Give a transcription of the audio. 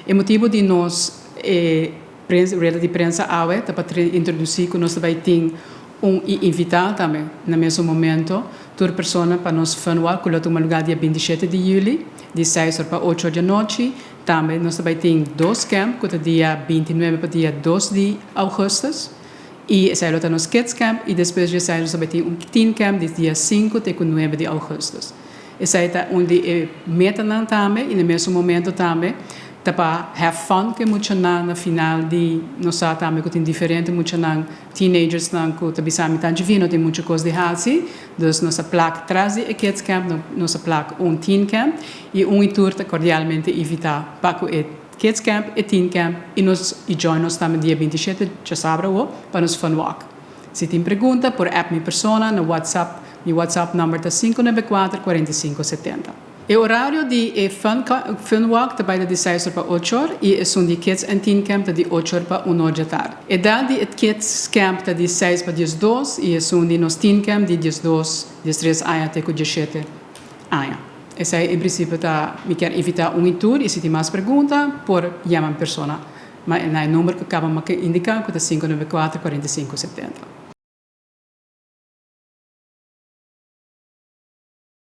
O motivo de nós rede de prensa AUE para introduzir que nós também tem invitar também no mesmo momento toda pessoa para nós falar que lá lugar dia 27 de julho de 6 para 8 da noite também nós também tem 2 camp que é dia 29 para dia 2 de agosto e esse é o nosso kids camp e depois já sai nós também tem teen camp de dia 5 até 9 de agosto esse é onde meta não também e no mesmo momento também para have fun que muito na final de nós também que tem diferente muito na teenagers não que também sabe tanto divino tem muita coisa de hazi dus nossa placa traz de kids camp nossa placa teen camp e tour cordialmente evitar para que kids camp e teen camp e nós join nós também dia 27 de sábado para nos fun walk se tem pergunta por app minha persona no WhatsApp meu WhatsApp número é 594 45 70. O horário de fun walk também é de 6 para 8 horas e é de kids and teen camp de 8 horas para 1 hora da tarde. A idade de kids camp é de 6 para 12 e é de nos teen camp de 12, 13 anos até 17 anos. Esse é, em princípio, me quer evitar tour e se tem mais perguntas, por chamar a pessoa. Mas o número que acaba de indicar é 594 45 70.